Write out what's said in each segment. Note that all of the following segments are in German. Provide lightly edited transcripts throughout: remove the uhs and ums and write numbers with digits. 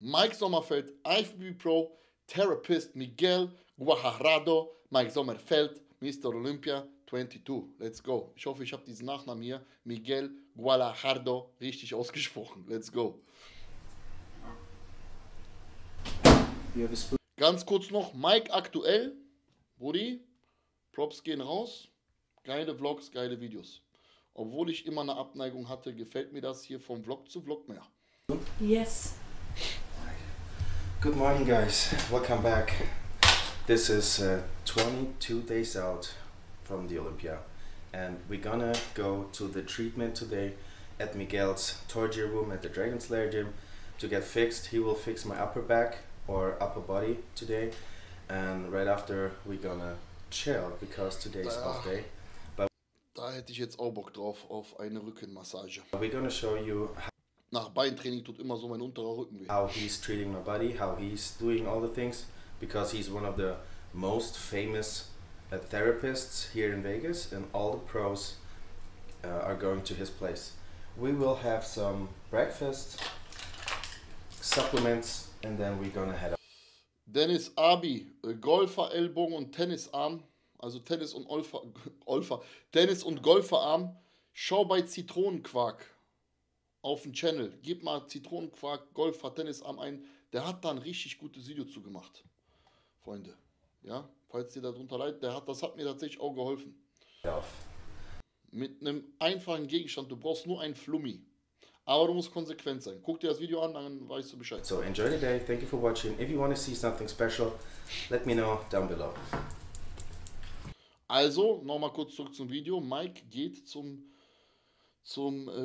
Mike Sommerfeld, IFBB Pro, Therapist Miguel Guajardo, Mike Sommerfeld, Mr. Olympia 22. Let's go. Ich hoffe, ich habe diesen Nachnamen hier, Miguel Guajardo, richtig ausgesprochen. Let's go. Ganz kurz noch, Mike aktuell, Brudi, Props gehen raus, geile Vlogs, geile Videos. Obwohl ich immer eine Abneigung hatte, gefällt mir das hier vom Vlog zu Vlog mehr. Yes. Good morning guys, welcome back. This is 22 days out from the Olympia and we're gonna go to the treatment today at Miguel's torture room at the Dragon Slayer gym to get fixed. He will fix my upper back or upper body today and right after we're gonna chill because today is off day. Da hätte ich jetzt auch Bock drauf auf eine Rückenmassage. We're gonna show you nach Beintraining tut immer so mein unterer Rücken weh. How he's treating my body, how he's doing all the things, because he's one of the most famous therapists here in Vegas and all the pros are going to his place. We will have some breakfast, supplements and then we're gonna head out. Dennis Abi, Golfer-Ellbogen und Tennisarm, also Tennis und Tennis und Golferarm, schau bei Zitronenquark auf dem Channel, gib mal Zitronenquark, Golfer, Tennisarm ein, der hat da ein richtig gutes Video zu gemacht, Freunde, ja, falls ihr darunter leidet, das hat mir tatsächlich auch geholfen. Ja. Mit einem einfachen Gegenstand, du brauchst nur ein Flummi, aber du musst konsequent sein. Guck dir das Video an, dann weißt du Bescheid. So enjoy the day, thank you for watching. If you want to see something special, let me know down below. Also, nochmal kurz zurück zum Video. Mike geht zum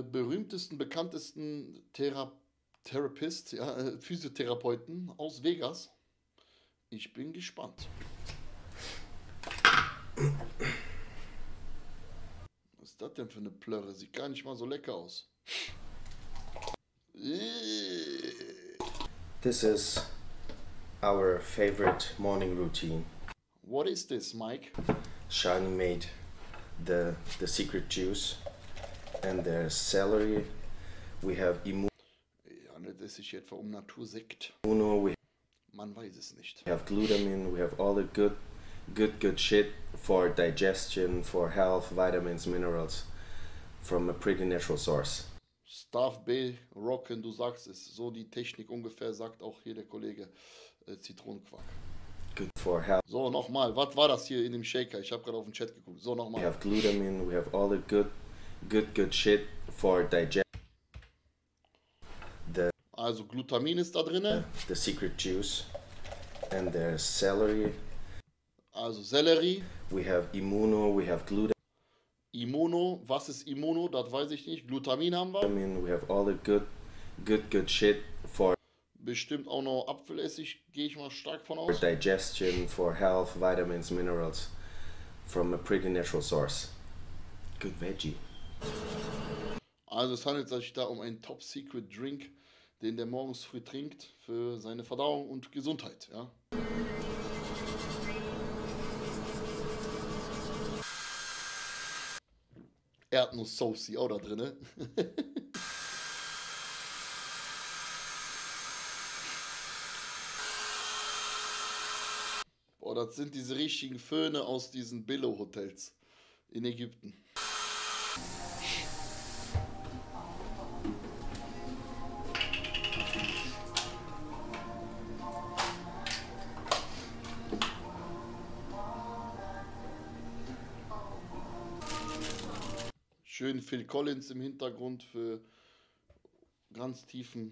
berühmtesten, bekanntesten Therapist, ja, Physiotherapeuten aus Vegas. Ich bin gespannt. Was ist das denn für eine Plörre? Sieht gar nicht mal so lecker aus. This is our favorite morning routine. What is this, Mike? Shani made the secret juice and there's celery. We have Handelt es sich etwa um Natursekt? Man weiß es nicht. We have glutamine, we have all the good shit for digestion, for health, vitamins, minerals from a pretty natural source. Staff B, Rocken, du sagst es, so die Technik ungefähr, sagt auch hier der Kollege Zitronenquark. Good for health. So, nochmal, was war das hier in dem Shaker? Ich habe gerade auf den Chat geguckt. So, nochmal. We have glutamine, we have all the good shit for digestion. Also Glutamin ist da drin. The secret juice and there's celery. Also Sellerie. We have Immuno, we have glutamine. Immuno, was ist Immuno? Das weiß ich nicht. Glutamin haben wir. We have all the good shit for bestimmt auch noch Apfelessig, gehe ich mal stark von aus. Digestion, for health, vitamins, minerals from a pretty natural source. Good veggie. Also es handelt sich da um einen Top Secret Drink, den der morgens früh trinkt für seine Verdauung und Gesundheit, ja. Erdnuss-Sauce auch da drin. Boah, das sind diese richtigen Föhne aus diesen Billo-Hotels in Ägypten. Schön Phil Collins im Hintergrund für ganz tiefen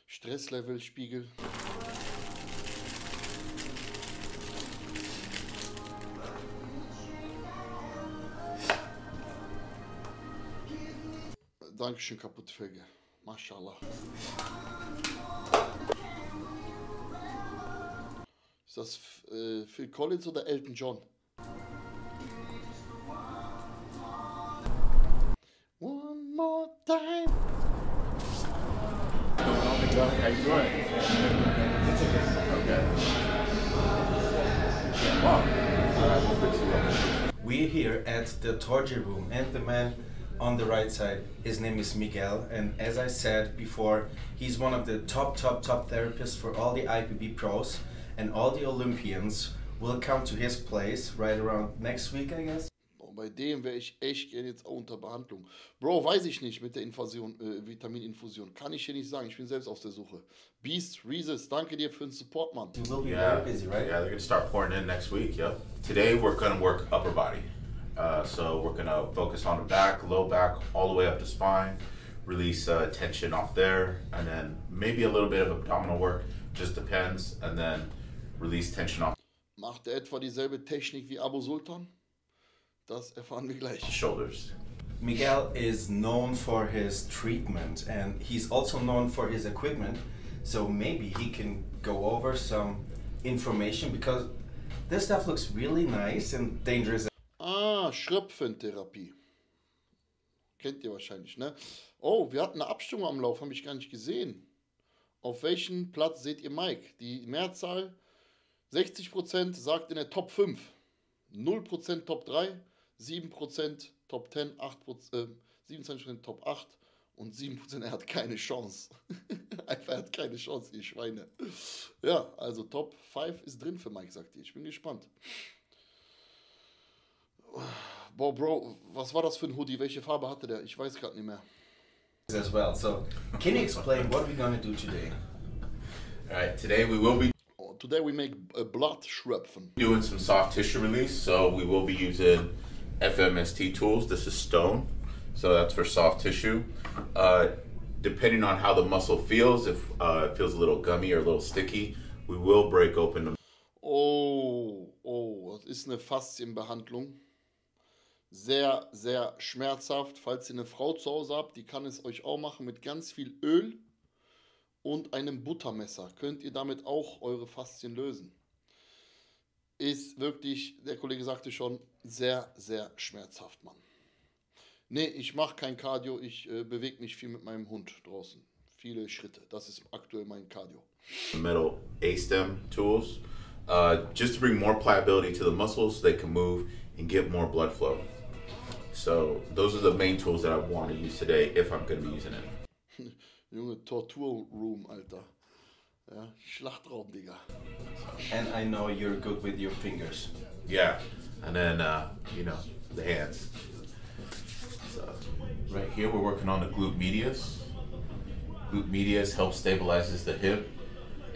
Stresslevel-Spiegel. Dankeschön, Kaputtfelge. Mashallah. Ist das Phil Collins oder Elton John? One more time. How you doing? Okay. Wow. We're here at the torture room and the man on the right side, his name is Miguel, and as I said before, he's one of the top therapists for all the IFBB pros, and all the Olympians will come to his place right around next week, I guess. Bei dem wäre ich echt gerne jetzt auch unter Behandlung. Bro, weiß ich nicht mit der Vitamininfusion. Kann ich hier nicht sagen. Ich bin selbst auf der Suche. Beast, Reeses, danke dir für den Support, Mann. You will be very busy, right? Yeah, they're going to start pouring in next week, yeah. Today we're going to work upper body. So we're going to focus on the back, low back, all the way up the spine. Release tension off there. And then maybe a little bit of abdominal work. Just depends. And then release tension off. Macht er etwa dieselbe Technik wie Abu Sultan? Das erfahren wir gleich. Shoulders. Miguel is known for his treatment, and he's also known for his equipment, so maybe he can go over some information, because this stuff looks really nice and dangerous. Ah, Schröpfentherapie. Kennt ihr wahrscheinlich, ne? Oh, wir hatten eine Abstimmung am Lauf, habe ich gar nicht gesehen. Auf welchen Platz seht ihr Mike? Die Mehrzahl, 60% sagt in der Top 5, 0% Top 3, 7% Top 10, 27% Top 8 und 7% er hat keine Chance. Einfach, er hat keine Chance, ihr Schweine. Ja, also Top 5 ist drin für Mike, sagt ihr. Ich bin gespannt. Boah, Bro, was war das für ein Hoodie? Welche Farbe hatte der? Ich weiß gerade nicht mehr. As well. So, can you explain what we're gonna do today? All right, today we will be Today we make a blood Schröpfen. doing some soft tissue release. So we will be using FMST tools. This is stone, so that's for soft tissue. Depending on how the muscle feels, if it feels a little gummy or a little sticky, we will break open the. Das ist eine Faszienbehandlung. Sehr, sehr schmerzhaft. Falls ihr eine Frau zu Hause habt, die kann es euch auch machen mit ganz viel Öl und einem Buttermesser. Könnt ihr damit auch eure Faszien lösen. Ist wirklich, der Kollege sagte schon, sehr, sehr schmerzhaft, Mann. Nee, ich mache kein Cardio, ich bewege mich viel mit meinem Hund draußen. Viele Schritte, das ist aktuell mein Cardio. Metal A-stem tools, just to bring more pliability to the muscles so they can move and get more blood flow. So those are the main tools that I want to use today if I'm going to be using it. Junge, Torture Room, Alter. Ja, Schlachtraum, Digga. And I know you're good with your fingers. Yeah, and then the hands. So right here we're working on the glute medius. Glute medius helps stabilizes the hip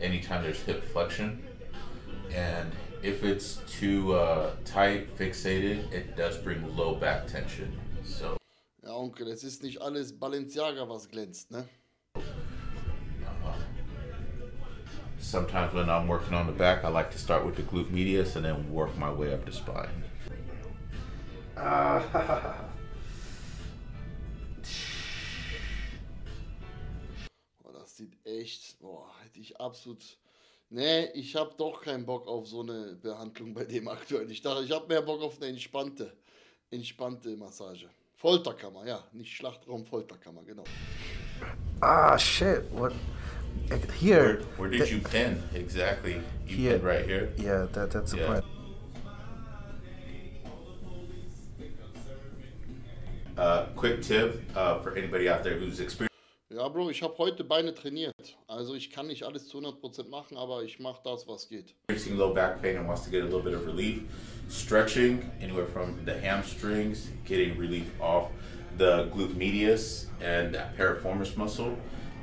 anytime there's hip flexion, and if it's too tight, fixated, it does bring low back tension. So ja, Onkel, es ist nicht alles Balenciaga, was glänzt, ne? sometimes when I'm working on the back, I like to start with the glute medius and then work my way up the spine. Das sieht echt, hätte ich absolut... Nee, ich habe doch keinen Bock auf so eine Behandlung bei dem aktuell. Ich dachte, ich habe mehr Bock auf eine entspannte Massage. Folterkammer, ja, nicht Schlachtraum, Folterkammer, genau. Ah, shit, what? Here. Where did you pin exactly? You Here. pinned right here? Yeah, that's the Yeah. point. Quick tip for anybody out there who's experienced Ja, Bro, ich habe heute Beine trainiert. Also ich kann nicht alles zu 100% machen, aber ich mache das, was geht. low back pain and wants to get a little bit of relief. Stretching anywhere from the hamstrings, getting relief off the glute medius and that piriformis muscle.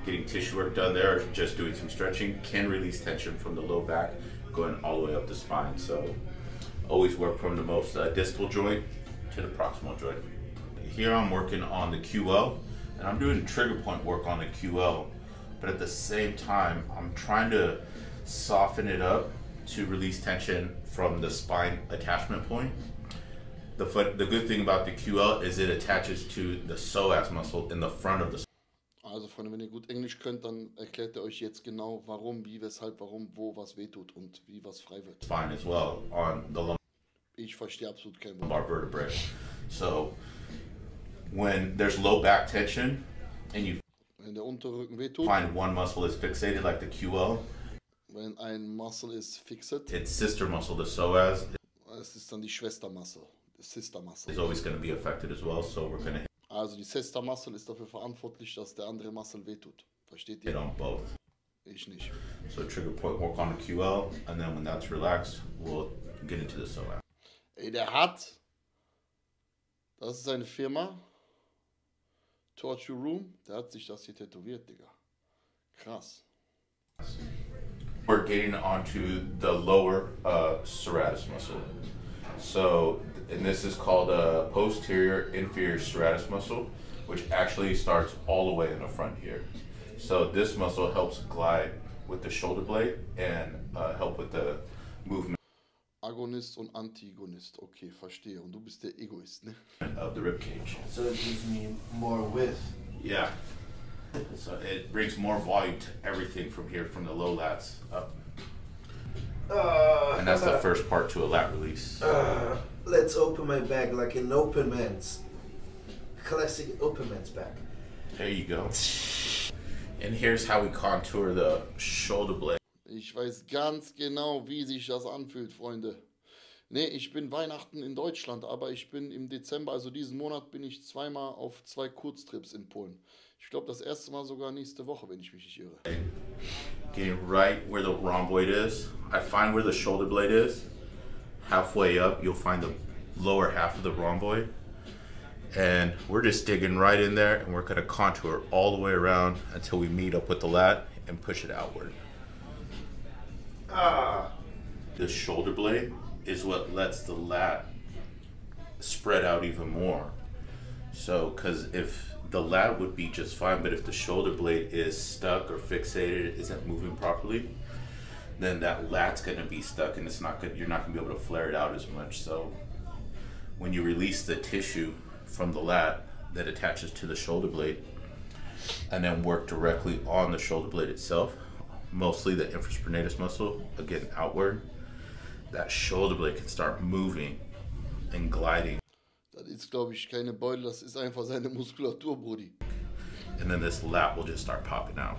Getting tissue work done there, or just doing some stretching can release tension from the low back, going all the way up the spine. So always work from the most distal joint to the proximal joint. Here I'm working on the QL, and I'm doing trigger point work on the QL, but at the same time, I'm trying to soften it up to release tension from the spine attachment point. The good thing about the QL is it attaches to the psoas muscle in the front of the spine. Also Freunde, wenn ihr gut Englisch könnt, dann erklärt er euch jetzt genau, warum, wie, weshalb, warum, wo was wehtut und wie was frei wird. Spine as well on the Ich verstehe absolut kein Wort. lumbar vertebrae. So when there's low back tension and you Wenn der Unterrücken wehtut, find one muscle is fixated like the QL, wenn ein Muscle ist fixed, its sister muscle, the psoas, es ist dann die Schwestermuscle, die Sister Muscle. is always going to be affected as well. So we're going to Also die Sister Muscle ist dafür verantwortlich, dass der andere Muscle wehtut. Versteht Hit ihr? on both. Ich nicht. So trigger point, work on the QL, and then when that's relaxed, we'll get into the SOAP. Ey, der hat, das ist seine Firma, Torture Room, der hat sich das hier tätowiert, Digga. Krass. We're getting onto the lower serratus muscle. So, and this is called a posterior inferior serratus muscle, which actually starts all the way in the front here. So this muscle helps glide with the shoulder blade and help with the movement Agonist und Antigonist. Okay, verstehe. Und du bist der Egoist, ne? of the rib cage. So it gives me more width. Yeah. So it brings more volume to everything from here, from the low lats up. And that's the first part to a lat release. Let's open my back like an open man's. Classic open man's back. There you go. And here's how we contour the shoulder blade. Ich weiß ganz genau, wie sich das anfühlt, Freunde. Ne, ich bin Weihnachten in Deutschland, aber ich bin im Dezember, also diesen Monat, bin ich zweimal auf 2 Kurztrips in Polen. Ich glaube, das erste Mal sogar nächste Woche, wenn ich mich nicht irre. Getting right where the rhomboid is. I find where the shoulder blade is. Halfway up, you'll find the lower half of the rhomboid. And we're just digging right in there, and we're gonna contour all the way around until we meet up with the lat and push it outward. The shoulder blade is what lets the lat spread out even more. So, because if the lat would be just fine, but if the shoulder blade is stuck or fixated, isn't moving properly, then that lat's gonna be stuck, and it's not good. You're not gonna be able to flare it out as much. So, when you release the tissue from the lat that attaches to the shoulder blade, and then work directly on the shoulder blade itself, mostly the infraspinatus muscle, again outward, that shoulder blade can start moving and gliding. Das ist, glaube ich, keine Beule, das ist einfach seine Muskulatur, Brudi. And then this lat will just start popping out.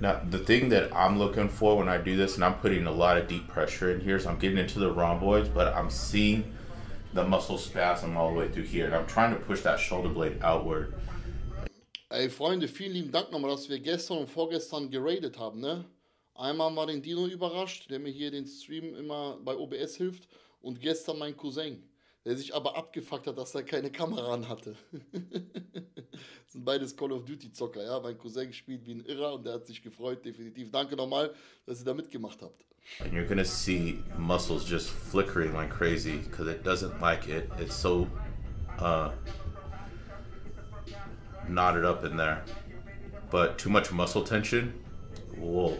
Now, the thing that I'm looking for when I do this, and I'm putting a lot of deep pressure in here, so I'm getting into the rhomboids, but I'm seeing the muscle spasm all the way through here, and I'm trying to push that shoulder blade outward. Ey, Freunde, vielen lieben Dank nochmal, dass wir gestern und vorgestern geradet haben, ne? Einmal mal den Dino überrascht, der mir hier den Stream immer bei OBS hilft, und gestern mein Cousin, der sich aber abgefuckt hat, dass er keine Kamera an hatte. Das sind beides Call of Duty Zocker, ja. Mein Cousin spielt wie ein Irrer und der hat sich gefreut, definitiv. Danke nochmal, dass ihr da mitgemacht habt. And you're gonna see muscles just flickering like crazy because it doesn't like it. It's so knotted up in there. But too much muscle tension will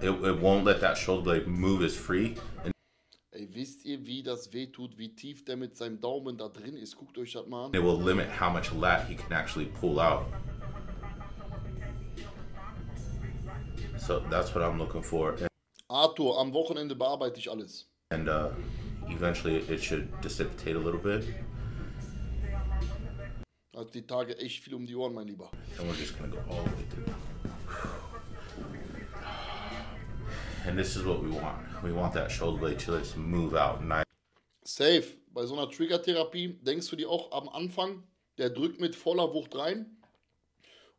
it won't let that shoulder blade move as free. Ey, wisst ihr, wie das wehtut, wie tief der mit seinem Daumen da drin ist? Guckt euch das mal an. It will limit how much lat he can actually pull out. So that's what I'm looking for. Arthur, am Wochenende bearbeite ich alles. And eventually it should dissipate a little bit. Hat die Tage echt viel um die Ohren, mein Lieber. And we're just gonna go all the way through. And this is what we want. We want that shoulder blade to just move out nice. Safe. Bei so einer Trigger-Therapie denkst du dir auch am Anfang, der drückt mit voller Wucht rein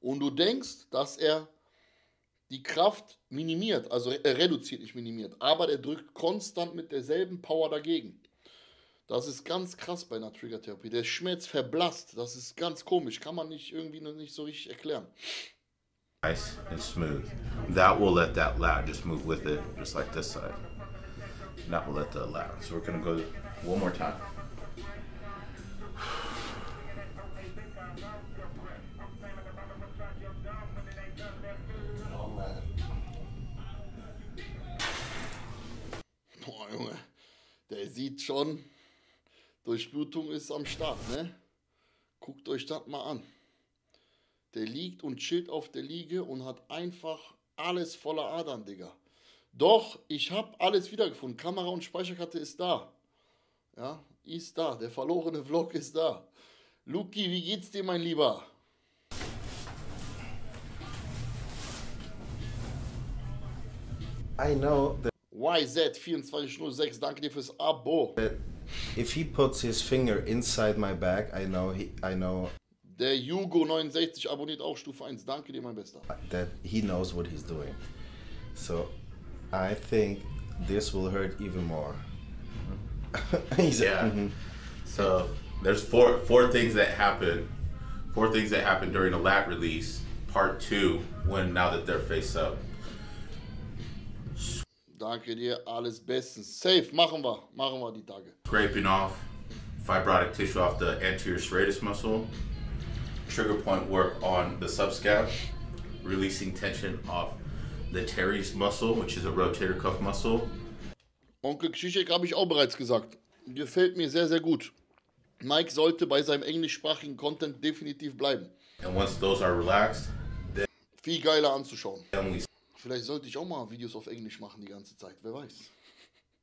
und du denkst, dass er die Kraft minimiert, also reduziert, nicht minimiert, aber der drückt konstant mit derselben Power dagegen. Das ist ganz krass bei einer Trigger-Therapie. Der Schmerz verblasst, das ist ganz komisch, kann man nicht irgendwie noch nicht so richtig erklären. Nice and smooth. That will let that lat just move with it, just like this side. And that will let the lat. So we're gonna go one more time. Oh man. Boah, Junge, der sieht schon, Durchblutung ist am Start, ne? Guckt euch das mal an. Der liegt und chillt auf der Liege und hat einfach alles voller Adern, Digga. Doch, ich habe alles wiedergefunden. Kamera und Speicherkarte ist da. Ja, ist da. Der verlorene Vlog ist da. Luki, wie geht's dir, mein Lieber? I know that YZ2406, danke dir fürs Abo. If he puts his finger inside my bag, I know Der Jugo69 abonniert auch Stufe 1, danke dir, mein Bester. that he knows what he's doing. So I think this will hurt even more. He's Yeah. So there's four things that happen. Four things that happen during a lat release. Part 2, now that they're face up. Danke dir, alles bestens. Safe, machen wir die Tage. Scraping off fibrotic tissue off the anterior serratus muscle. Trigger point work on the subscap. Releasing tension off the teres muscle, which is a rotator cuff muscle. Onkel Krzysiek habe ich auch bereits gesagt. Gefällt mir sehr, sehr gut. Mike sollte bei seinem englischsprachigen Content definitiv bleiben. And once those are relaxed, Viel geiler anzuschauen. then we Vielleicht sollte ich auch mal Videos auf Englisch machen die ganze Zeit, wer weiß.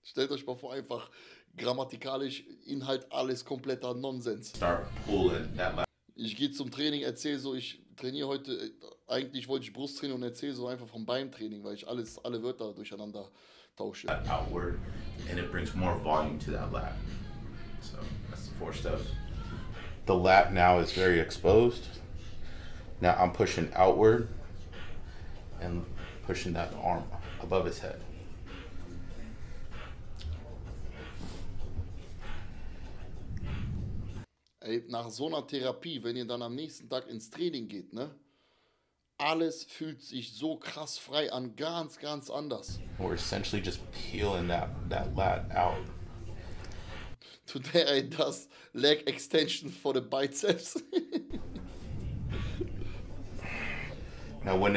Stellt euch mal vor, einfach grammatikalisch, Inhalt, alles kompletter Nonsens. start pulling that lat Ich gehe zum Training, erzähle so, ich trainiere heute, eigentlich wollte ich Brusttraining und erzähle so einfach vom Beintraining, weil ich alle Wörter durcheinander tausche. outward, and it brings more volume to that lat. So that's the 4 steps. The lat now is very exposed. Now I'm pushing outward and pushing that arm above his head. Ey, nach so einer Therapie, wenn ihr dann am nächsten Tag ins Training geht, ne? Alles fühlt sich so krass frei an, ganz, ganz anders. We're essentially just peeling that lat out. Today I does leg extension for the biceps. Now when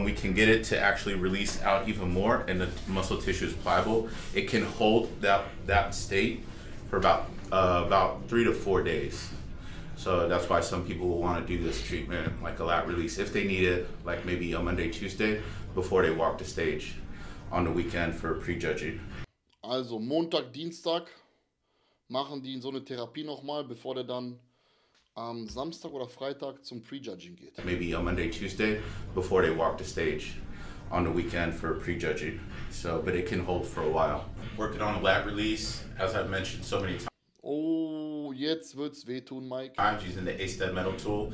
we can get it to actually release out even more and the muscle tissue is pliable, it can hold that state for about 3 to 4 days. So that's why some people will want to do this treatment, like a lat release, if they need it, like maybe a Monday, Tuesday, before they walk the stage on the weekend for prejudging. Also Montag, Dienstag machen die so eine Therapie nochmal, bevor der dann am Samstag oder Freitag zum Prejudging geht. Maybe a Monday, Tuesday, before they walk the stage on the weekend for prejudging. So, but it can hold for a while. Working on a lat release, as I've mentioned so many Oh, jetzt wird's wehtun, Mike. times, using the A-stem metal tool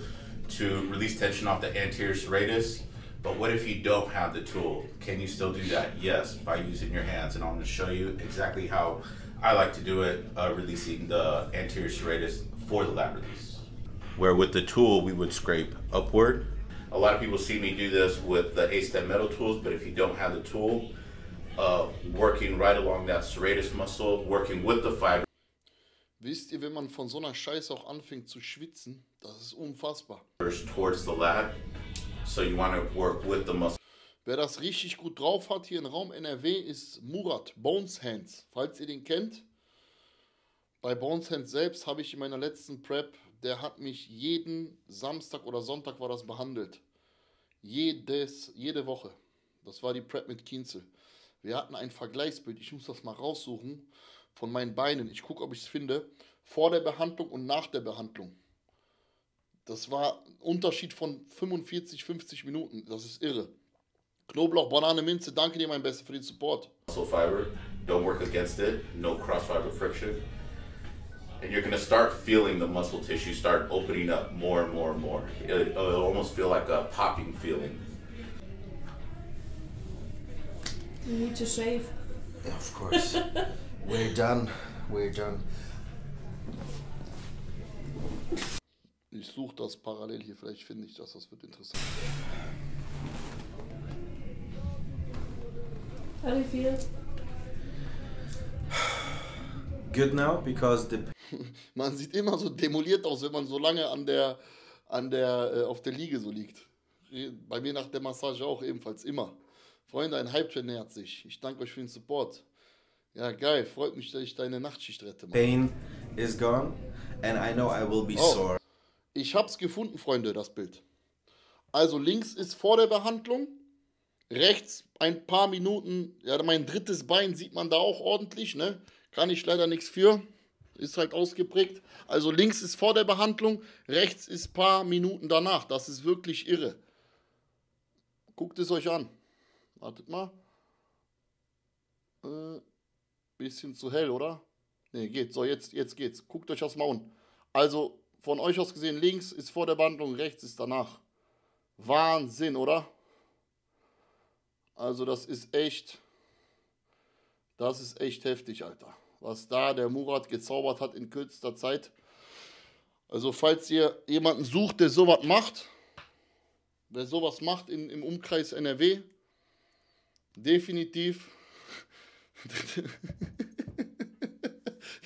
to release tension off the anterior serratus. But what if you don't have the tool? Can you still do that? Yes, by using your hands. And I'm going to show you exactly how I like to do it, releasing the anterior serratus for the lat release. Where with the tool, we would scrape upward. A lot of people see me do this with the A-stem metal tools, but if you don't have the tool, working right along that serratus muscle, working with the fiber. Wisst ihr, wenn man von so einer Scheiße auch anfängt zu schwitzen, das ist unfassbar. Towards the lat, so you want to work with the muscle. Wer das richtig gut drauf hat hier im Raum NRW ist Murat, Bones Hands. Falls ihr den kennt, bei Bones Hands selbst habe ich in meiner letzten Prep, der hat mich jeden Samstag oder Sonntag war das behandelt. Jede Woche. Das war die Prep mit Kienzel. Wir hatten ein Vergleichsbild, ich muss das mal raussuchen, von meinen Beinen. Ich gucke, ob ich es finde. Vor der Behandlung und nach der Behandlung. Das war ein Unterschied von 45, 50 Minuten. Das ist irre. Knoblauch, Banane, Minze, danke dir, mein Bester, für den Support. Muscle fiber, don't work against it, no cross fiber friction. And you're gonna start feeling the muscle tissue start opening up more and more and more. It'll almost feel like a popping feeling. You need to shave. Yeah, of course. We're done. Ich suche das parallel hier, vielleicht finde ich das, das wird interessant. How do you feel? Good now because the Man sieht immer so demoliert aus, wenn man so lange auf der Liege so liegt. Bei mir nach der Massage auch ebenfalls, immer. Freunde, ein Hype-Train nähert sich. Ich danke euch für den Support. Ja, geil, freut mich, dass ich deine Nachtschicht rette. Mann. pain is gone and I know I will be Oh. sore. Ich hab's gefunden, Freunde, das Bild. Also links ist vor der Behandlung, rechts ein paar Minuten, ja, mein drittes Bein sieht man da auch ordentlich, ne? Kann ich leider nichts für, ist halt ausgeprägt. Also links ist vor der Behandlung, rechts ist paar Minuten danach. Das ist wirklich irre. Guckt es euch an. Wartet mal. Bisschen zu hell, oder? Ne, geht. So, jetzt geht's. Guckt euch das mal an. Also, von euch aus gesehen, links ist vor der Behandlung, rechts ist danach. Wahnsinn, oder? Also, das ist echt heftig, Alter. Was da der Murat gezaubert hat in kürzester Zeit. Also, falls ihr jemanden sucht, der sowas macht, wer sowas macht im Umkreis NRW, definitiv.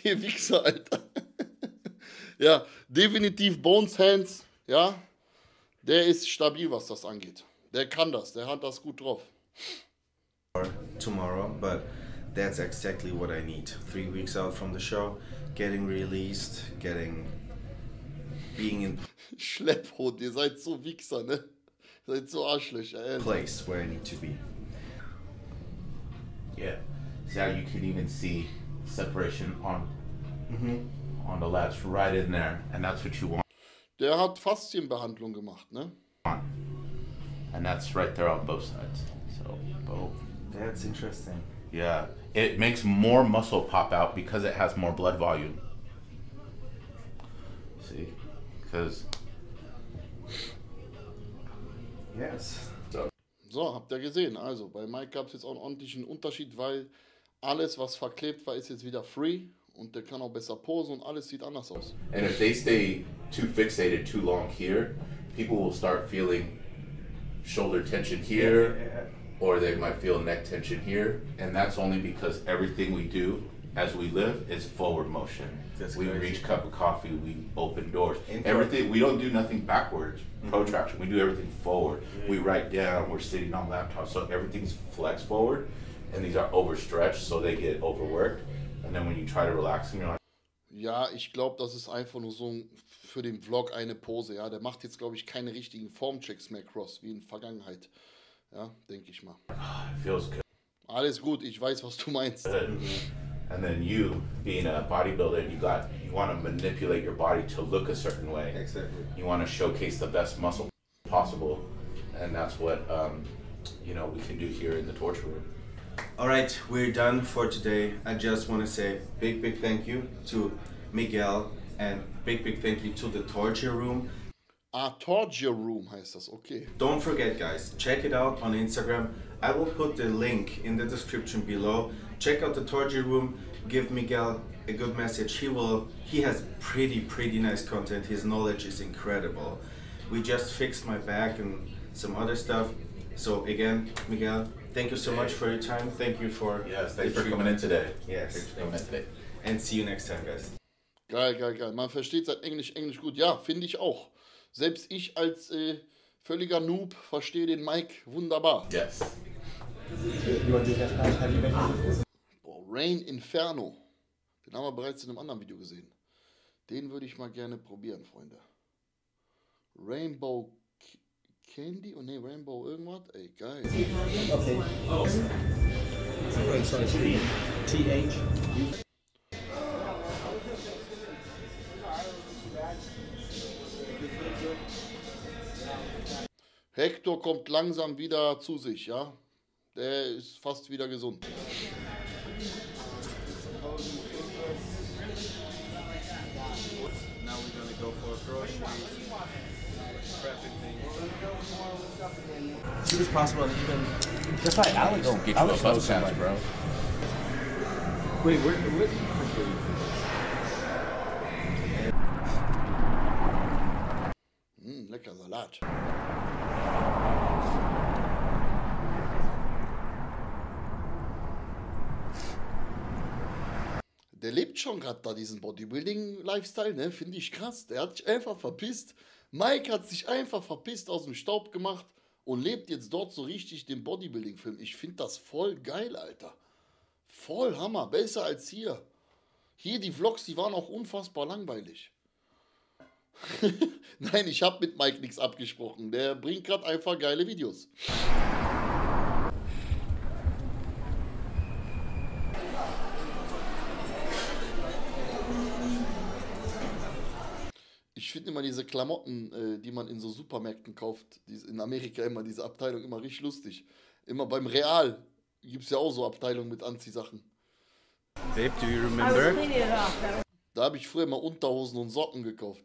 Ihr Wichser, Alter. Ja, definitiv Bones Hands, ja. Der ist stabil, was das angeht. Der kann das, der hat das gut drauf. Tomorrow, but that's exactly what I need. 3 weeks out from the show, getting released, being in Schlepphund, ihr seid so Wichser, ne? Ihr seid so Arschlöcher, ey. place where I need to be. Yeah. See how you can even see separation on the latch right in there, and that's what you want. Der hat Faszienbehandlung gemacht, ne? And that's right there on both sides. So, boom. That's interesting. Yeah. It makes more muscle pop out because it has more blood volume. See? Because. Yes. So, habt ihr gesehen. Also, bei Mike gab es jetzt auch einen ordentlichen Unterschied, weil alles, was verklebt war, ist jetzt wieder free. Und der kann auch besser posen und alles sieht anders aus. And if they stay too fixated too long here, people will start feeling shoulder tension here, or they might feel neck tension here. And that's only because everything we do as we live is forward motion. That's we crazy. reach a cup of coffee, we open doors. In Everything, we don't do nothing backwards, protraction. We do everything forward. We write down, we're sitting on laptops, so everything's flex forward. And these are overstretched, so they get overworked. And then when you try to relax them, you're like, Ja, ich glaube, das ist einfach nur so für den Vlog eine Pose. Ja, der macht jetzt, glaube ich, keine richtigen Formchecks mehr, Cross, wie in der Vergangenheit. Ja, denke ich mal. it feels good. Alles gut, ich weiß, was du meinst. And then you, being a bodybuilder, you want to manipulate your body to look a certain way. Exactly. You want to showcase the best muscle possible, and that's what we can do here in the torture room. All right, we're done for today. I just want to say big thank you to Miguel and big thank you to the torture room. Torture Room heißt das, okay. Don't forget, guys, check it out on Instagram. I will put the link in the description below. Check out the torture room. Give Miguel a good message. He has pretty nice content. His knowledge is incredible. We just fixed my back and some other stuff. So again, Miguel, thank you so much for your time. Thank you for Yes, thanks for coming in today. Yes, Thanks for coming in today. and see you next time, guys. Geil. Man versteht sein Englisch gut. Ja, finde ich auch. Selbst ich als völliger Noob verstehe den Mike wunderbar. Yes. Boah, Rain Inferno. Den haben wir bereits in einem anderen Video gesehen. Den würde ich mal gerne probieren, Freunde. Rainbow Candy? Oh ne, Rainbow irgendwas? Ey, geil. Okay. Wait, sorry, TH. Hector kommt langsam wieder zu sich, ja? Der ist fast wieder gesund. Now we're gonna go for groceries, prepping things. It was possible to even. That's why Alex. Get you a Alex bus knows pass, somebody. bro. Wait, where? Lecker Salat. Der lebt schon gerade da diesen Bodybuilding-Lifestyle, ne? Finde ich krass. Der hat sich einfach verpisst. Mike hat sich einfach verpisst, aus dem Staub gemacht und lebt jetzt dort so richtig den Bodybuilding-Film. Ich finde das voll geil, Alter. Voll Hammer. Besser als hier. Hier die Vlogs, die waren auch unfassbar langweilig. Nein, ich habe mit Mike nichts abgesprochen. Der bringt gerade einfach geile Videos. Ich finde immer diese Klamotten, die man in so Supermärkten kauft, in Amerika immer, diese Abteilung immer richtig lustig. Immer beim Real gibt es ja auch so Abteilungen mit Anziehsachen. Babe, do you I was remember cleaning it off. Da habe ich früher mal Unterhosen und Socken gekauft.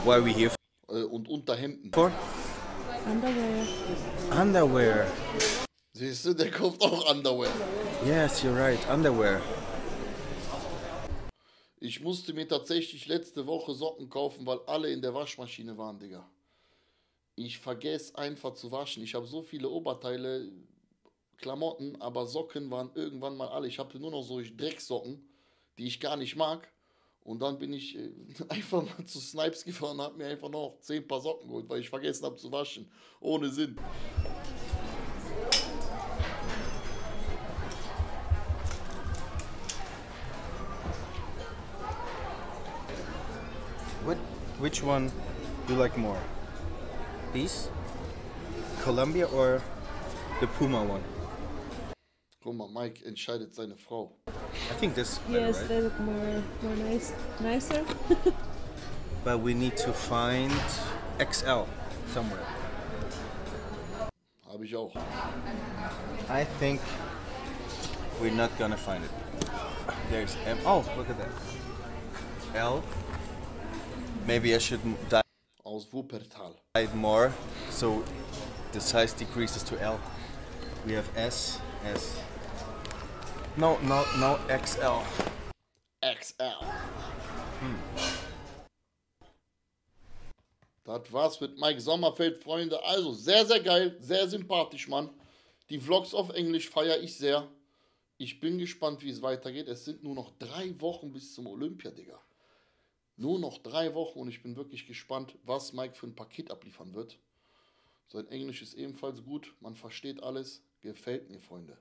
why we here Und Unterhemden. for? Underwear. Underwear. Siehst du, der kauft auch Underwear. Yes, you're right. Underwear. Ich musste mir tatsächlich letzte Woche Socken kaufen, weil alle in der Waschmaschine waren, Digga. Ich vergesse einfach zu waschen. Ich habe so viele Oberteile, Klamotten, aber Socken waren irgendwann mal alle. Ich hatte nur noch so Drecksocken, die ich gar nicht mag. Und dann bin ich einfach mal zu Snipes gefahren und habe mir einfach noch 10 Paar Socken geholt, weil ich vergessen habe zu waschen. Ohne Sinn. Which one you like more? These? Columbia or the Puma one? Guck mal, Mike entscheidet seine Frau. I think this better, Yes, right? they look more nicer. But we need to find XL somewhere. Habe ich auch. I think we're not gonna find it. There's M. Oh, look at that. L. Maybe I should Aus Wuppertal. dive more so the size decreases to L. We have S, S. No, XL. XL. Das war's mit Mike Sommerfeld, Freunde. Also sehr, sehr geil, sehr sympathisch, Mann. Die Vlogs auf Englisch feiere ich sehr. Ich bin gespannt, wie es weitergeht. Es sind nur noch 3 Wochen bis zum Olympia, Digga. Nur noch 3 Wochen und ich bin wirklich gespannt, was Mike für ein Paket abliefern wird. Sein Englisch ist ebenfalls gut, man versteht alles. Gefällt mir, Freunde.